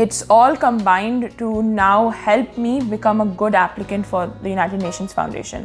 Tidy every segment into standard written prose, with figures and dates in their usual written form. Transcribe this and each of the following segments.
it's all combined to now help me become a good applicant for the United Nations Foundation.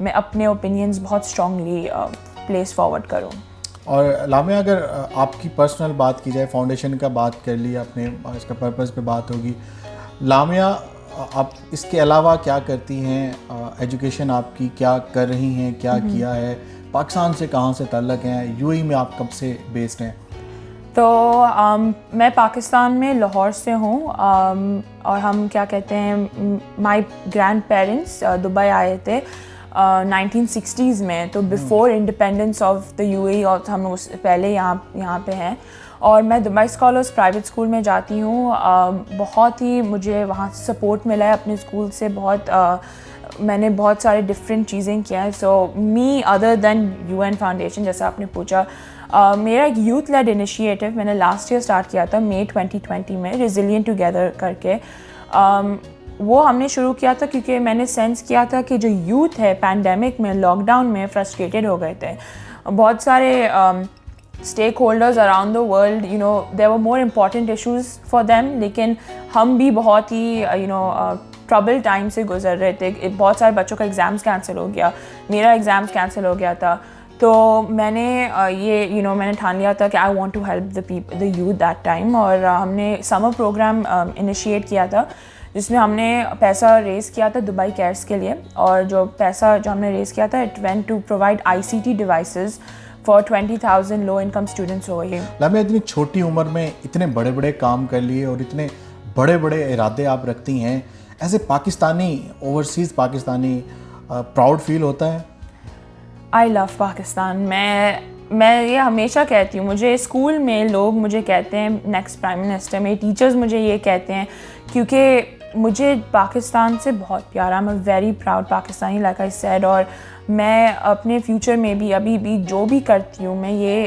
میں اپنے opinions بہت strongly place forward کروں. اور لامعہ اگر آپ کی پرسنل بات کی جائے, فاؤنڈیشن کا بات کر لی آپ نے, اس کا پرپز پہ بات ہوگی. لامعہ آپ اس کے علاوہ کیا کرتی ہیں؟ ایجوکیشن آپ کی کیا کر رہی ہیں, کیا کیا ہے؟ پاکستان سے کہاں سے تعلق ہیں؟ یو اے ای میں آپ کب سے بیسڈ ہیں؟ تو میں پاکستان میں لاہور سے ہوں, اور ہم کیا کہتے ہیں, مائی گرینڈ پیرنٹس دبئی آئے تھے 1960s میں, تو before independence of the U A E, اور ہم اس پہلے یہاں پہ ہیں. اور میں دبئی اسکالرس پرائیویٹ اسکول میں جاتی ہوں. بہت ہی مجھے وہاں سے سپورٹ ملا ہے اپنے اسکول سے, میں نے بہت سارے ڈفرینٹ چیزیں کیا ہے. Some other than U N foundation, جیسا آپ نے پوچھا, میرا ایک یوتھ لیڈ انیشیٹو میں نے لاسٹ ایئر اسٹارٹ کیا تھا مئی 2020 میں, ریزیلینٹ ٹوگیدر کر کے. وہ ہم نے شروع کیا تھا کیونکہ میں نے سینس کیا تھا کہ جو یوتھ ہے پینڈیمک میں, لاک ڈاؤن میں فرسٹریٹڈ ہو گئے تھے. بہت سارے stakeholders around the world, you know, there were more important issues for them, لیکن ہم بھی بہت ہی یو نو ٹربل ٹائم سے گزر رہے تھے. بہت سارے بچوں کا ایگزامس کینسل ہو گیا, میرا ایگزامس کینسل ہو گیا تھا. تو میں نے یہ میں نے ٹھان لیا تھا کہ I want to help the youth that time. اور ہم نے سمر پروگرام انیشیٹ کیا تھا جس میں ہم نے پیسہ ریز کیا تھا دبئی کیئرس کے لیے. اور جو پیسہ جو ہم نے ریز کیا تھا, it went to provide ICT devices for 20,000 low income students ہو گئے. لامعہ اتنی چھوٹی عمر میں اتنے بڑے بڑے کام کر لیے اور اتنے بڑے بڑے ارادے آپ رکھتی ہیں, as a Pakistani, overseas Pakistani, proud feel ہوتا ہے؟ آئی لو پاکستان. میں یہ ہمیشہ کہتی ہوں, مجھے اسکول میں لوگ مجھے کہتے ہیں نیکسٹ پرائم منسٹر, میرے ٹیچرز مجھے یہ کہتے ہیں, کیونکہ مجھے پاکستان سے بہت پیارا, میں very proud Pakistani like I sad. اور میں اپنے فیوچر میں بھی ابھی بھی جو بھی کرتی ہوں, میں یہ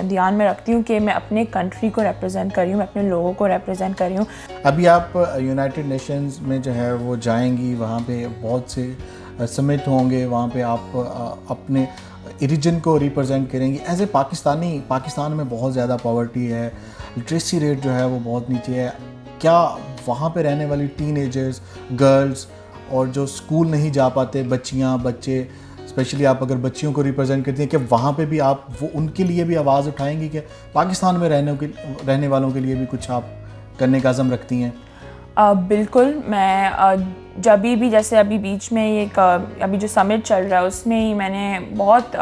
دھیان میں رکھتی ہوں کہ میں اپنے کنٹری کو ریپرزینٹ کر رہی ہوں, میں اپنے لوگوں کو ریپرزینٹ کر رہی ہوں. ابھی آپ یونائٹڈ نیشنز میں جو ہے وہ جائیں گی, وہاں پہ بہت سے سمٹ ہوں گے, وہاں پہ آپ اپنے ریجن کو ریپرزینٹ کریں گی. ایز اے پاکستانی, پاکستان میں بہت زیادہ پاورٹی ہے, لٹریسی ریٹ جو ہے وہ بہت نیچے ہے. کیا وہاں پہ رہنے والی ٹین ایجرز, گرلز, اور جو اسکول نہیں جا پاتے بچیاں بچے, اسپیشلی آپ اگر بچیوں کو ریپرزینٹ کرتی ہیں, کہ وہاں پہ بھی آپ وہ ان کے لیے بھی آواز اٹھائیں گی کہ پاکستان میں رہنے والوں کے لیے بھی کچھ آپ کرنے کا عزم رکھتی ہیں؟ بالکل. میں جب بھی جیسے ابھی بیچ میں ایک ابھی جو سمٹ چل رہا ہے اس میں ہی میں نے بہت,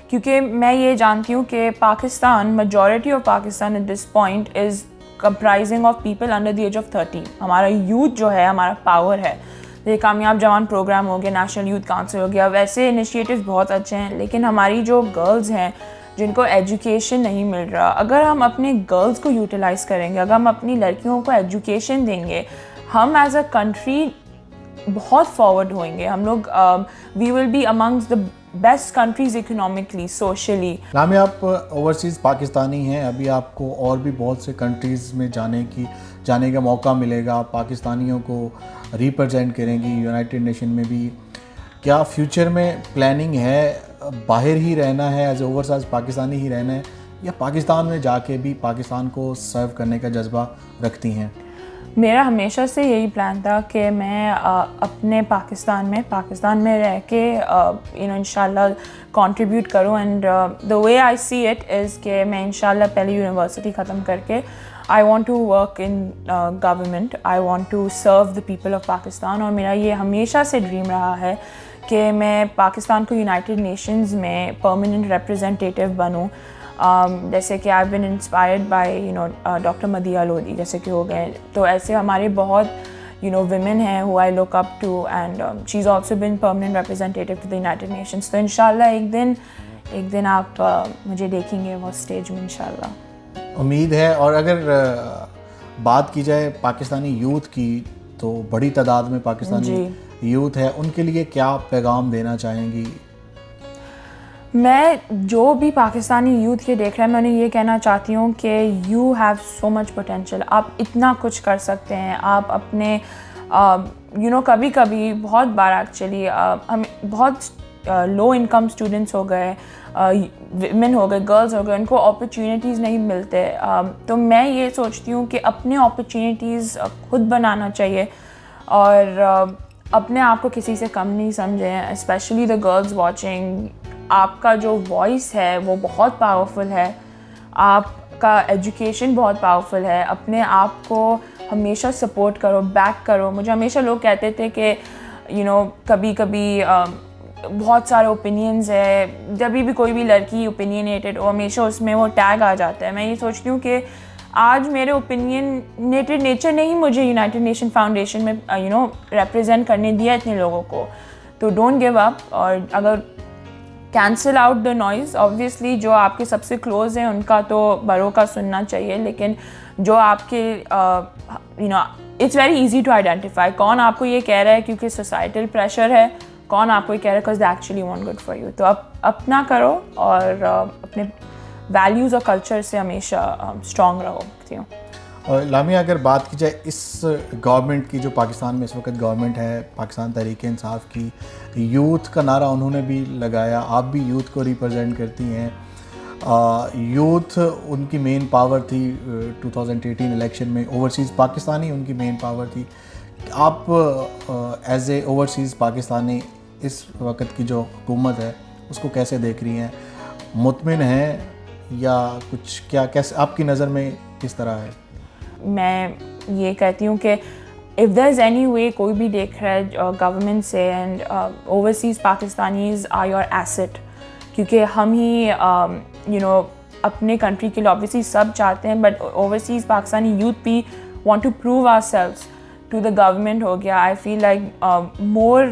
کیونکہ میں یہ جانتی ہوں کہ Pakistan, majority of Pakistan at this point is comprising of people under the age of 30. ہمارا یوتھ جو ہے ہمارا پاور ہے. یہ کامیاب جوان پروگرام ہو گیا, نیشنل یوتھ کاؤنسل ہو گیا, ویسے انیشیٹیوز بہت اچھے ہیں, لیکن ہماری جو گرلز ہیں جن کو ایجوکیشن نہیں مل رہا, اگر ہم اپنے گرلز کو یوٹیلائز کریں گے, اگر ہم اپنی لڑکیوں کو ایجوکیشن دیں گے, ہم ایز اے کنٹری بہت فارورڈ ہوئیں گے. ہم لوگ we will be amongst the best countries economically, socially. Lamia آپ اوورسیز پاکستانی ہیں, ابھی آپ کو اور بھی بہت سے کنٹریز میں جانے کا موقع ملے گا, آپ پاکستانیوں کو ریپرزینٹ کریں گی یونائٹڈ نیشن میں بھی. کیا فیوچر میں پلاننگ ہے باہر ہی رہنا ہے, ایز اے اوورسیز پاکستانی ہی رہنا ہے, یا پاکستان میں جا کے بھی پاکستان کو سرو کرنے کا جذبہ رکھتی ہیں؟ میرا ہمیشہ سے یہی پلان تھا کہ میں اپنے پاکستان میں رہ کے انشاءاللہ کنٹریبیوٹ کروں. And the way I see it is کہ میں انشاءاللہ پہلے یونیورسٹی ختم کر کے I want to work in government, I want to serve the people of Pakistan. اور میرا یہ ہمیشہ سے ڈریم رہا ہے کہ میں پاکستان کو یونائٹڈ نیشنز میں پرماننٹ ریپرزینٹیٹیو بنوں. جیسے کہ I been inspired by doctor Madiha Lodhi جیسے کہ ہو گئے. تو ایسے ہمارے بہت ویمن ہیں who I look up to, and she is also been permanent representative to the United Nations. تو انشاءاللہ ایک دن آپ مجھے دیکھیں گے وہ اسٹیج میں انشاءاللہ. امید ہے. اور اگر بات کی جائے پاکستانی یوتھ کی, تو بڑی تعداد میں پاکستانی یوتھ ہے, ان کے لیے کیا پیغام دینا چاہیں گی؟ میں جو بھی پاکستانی یوتھ یہ دیکھ رہا ہے, میں انہیں یہ کہنا چاہتی ہوں کہ you have so much potential, آپ اتنا کچھ کر سکتے ہیں. آپ اپنے کبھی کبھی بہت بار ایکچولی ہم بہت لو انکم اسٹوڈنٹس ہو گئے, ویمن ہو گئے, گرلز ہو گئے, ان کو اپرچونیٹیز نہیں ملتے. تو میں یہ سوچتی ہوں کہ اپنے اپرچونیٹیز خود بنانا چاہیے, اور اپنے آپ کو کسی سے کم نہیں سمجھیں, اسپیشلی دا گرلز واچنگ. آپ کا جو وائس ہے وہ بہت پاورفل ہے, آپ کا ایجوکیشن بہت پاورفل ہے. اپنے آپ کو ہمیشہ سپورٹ کرو, بیک کرو. مجھے ہمیشہ لوگ کہتے تھے کہ کبھی کبھی بہت سارے اوپینینز ہے, جب بھی کوئی بھی لڑکی اوپینینیٹڈ ہو ہمیشہ اس میں وہ ٹیگ آ جاتا ہے. میں یہ سوچتی ہوں کہ آج میرے اوپینینیٹڈ نیچر نے ہی مجھے یونائٹڈ نیشن فاؤنڈیشن میں ریپرزینٹ کرنے دیا اتنے لوگوں کو. تو ڈونٹ گیو اپ, اور اگر cancel out the noise, obviously جو آپ کے سب سے کلوز ہیں ان کا تو بڑوں کا سننا چاہیے, لیکن جو آپ کے it's very easy to identify کون آپ کو یہ کہہ رہا ہے کیونکہ سوسائٹل پریشر ہے, کون آپ کو یہ کہہ رہا ہے because they actually want good for you. تو اپنا کرو اور اپنے ویلیوز اور کلچر سے ہمیشہ اسٹرانگ رہو. اور لامیا, اگر بات کی جائے اس گورنمنٹ کی جو پاکستان میں اس وقت گورنمنٹ ہے, پاکستان تحریک انصاف کی, یوتھ کا نعرہ انہوں نے بھی لگایا, آپ بھی یوتھ کو ریپرزینٹ کرتی ہیں. یوتھ ان کی مین پاور تھی 2018 الیکشن میں, اوورسیز پاکستانی ان کی مین پاور تھی. آپ ایز اے اوورسیز پاکستانی اس وقت کی جو حکومت ہے اس کو کیسے دیکھ رہی ہیں؟ مطمئن ہیں یا کچھ, کیا کیسے آپ کی نظر میں کس طرح ہے؟ میں یہ کہتی ہوں کہ if there is any way, کوئی بھی دیکھ رہا ہے گورنمنٹ سے, and overseas Pakistanis are your asset, کیونکہ ہم ہی اپنے کنٹری کے لیے obviously سب چاہتے ہیں, بٹ اوورسیز پاکستانی یوتھ بھی want to prove ourselves to the government. ہو گیا I feel like more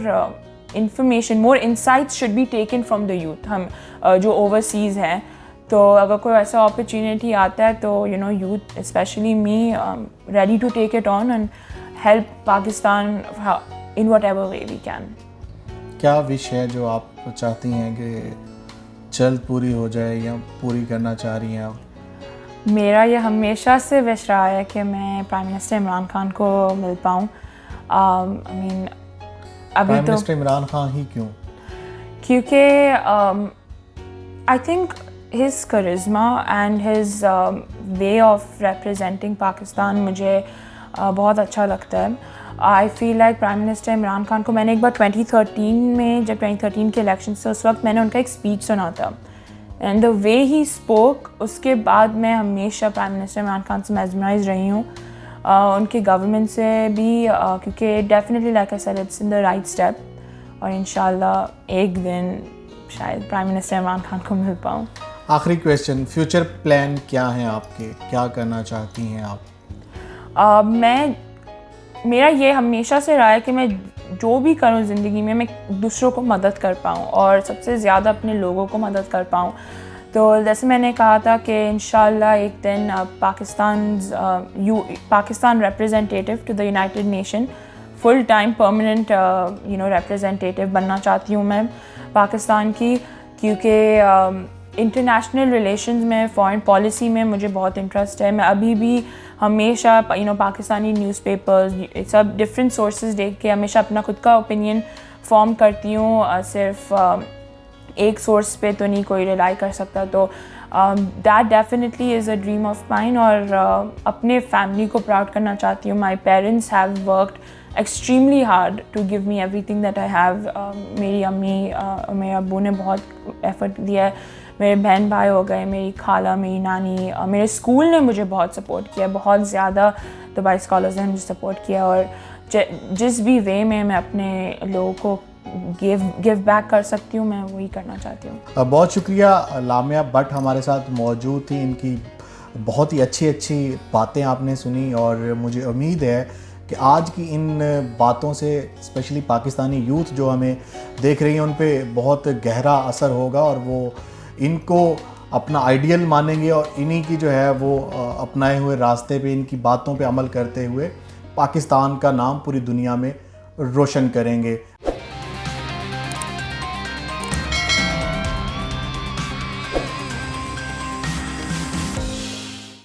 information, more insights should be taken from the youth. ہم جو اوورسیز ہیں, تو اگر کوئی ایسا اپرچونیٹی آتا ہے تو youth especially me ready to take it on and help Pakistan in whatever way we can. کیا وش ہے جو آپ چاہتی ہیں کہ جلد پوری ہو جائے یا پوری کرنا چاہ رہی ہیں آپ؟ میرا یہ ہمیشہ سے وش رہا ہے کہ میں پرائم منسٹر عمران خان کو مل پاؤں. آئی مین ابھی پرائم تو منسٹر عمران خان ہی کیوں؟ کیونکہ I think his charisma and his way of representing Pakistan مجھے بہت اچھا لگتا ہے. I feel like prime minister Imran Khan کو میں نے ایک بار 2013 میں, جب 2013 کے الیکشن سے, اس وقت میں نے ان کا ایک اسپیچ سنا تھا, and the way he spoke, اس کے بعد میں ہمیشہ پرائم منسٹر عمران خان سے میزمرائز رہی ہوں, ان کے گورنمنٹ سے بھی, کیونکہ definitely like I said it's in the right step, اور انشاءاللہ ایک دن شاید پرائم منسٹر عمران خان کو مل پاؤں. آخری کویسچن, فیوچر پلان کیا ہیں آپ کے, کیا کرنا چاہتی ہیں آپ؟ میرا یہ ہمیشہ سے رہا ہے کہ میں جو بھی کروں زندگی میں دوسروں کو مدد کر پاؤں, اور سب سے زیادہ اپنے لوگوں کو مدد کر پاؤں. تو جیسے میں نے کہا تھا کہ انشاءاللہ ایک دن Pakistan representative to the United Nation, full time permanent representative بننا چاہتی ہوں میں پاکستان کی, کیونکہ انٹرنیشنل ریلیشنز میں, فارن پالیسی میں مجھے بہت انٹرسٹ ہے. میں ابھی بھی ہمیشہ پاکستانی نیوز پیپرز سب ڈفرینٹ سورسز دیکھ کے ہمیشہ اپنا خود کا اوپینین فارم کرتی ہوں, صرف ایک سورس پہ تو نہیں کوئی ریلائی کر سکتا. تو that definitely is a dream of mine, اور اپنے فیملی کو پراؤڈ کرنا چاہتی ہوں. My parents have worked extremely hard to give me everything that I have. میری امی اور میرے ابو نے بہت ایفرٹ دیا ہے, میرے بہن بھائی ہو گئے, میری خالہ, میری نانی, میرے اسکول نے مجھے بہت سپورٹ کیا, بہت زیادہ دبئی اسکالرز نے مجھے سپورٹ کیا, اور جس بھی وے میں اپنے لوگوں کو گیو بیک کر سکتی ہوں میں وہی کرنا چاہتی ہوں. بہت شکریہ لامیا بٹ ہمارے ساتھ موجود تھیں, ان کی بہت ہی اچھی باتیں آپ نے سنی, اور مجھے امید ہے کہ آج کی ان باتوں سے اسپیشلی پاکستانی یوتھ جو ہمیں دیکھ رہی ہیں ان پہ بہت گہرا اثر ہوگا, اور وہ ان کو اپنا آئیڈیل مانیں گے, اور انہی کی جو ہے وہ اپنائے ہوئے راستے پہ, ان کی باتوں پہ عمل کرتے ہوئے پاکستان کا نام پوری دنیا میں روشن کریں گے.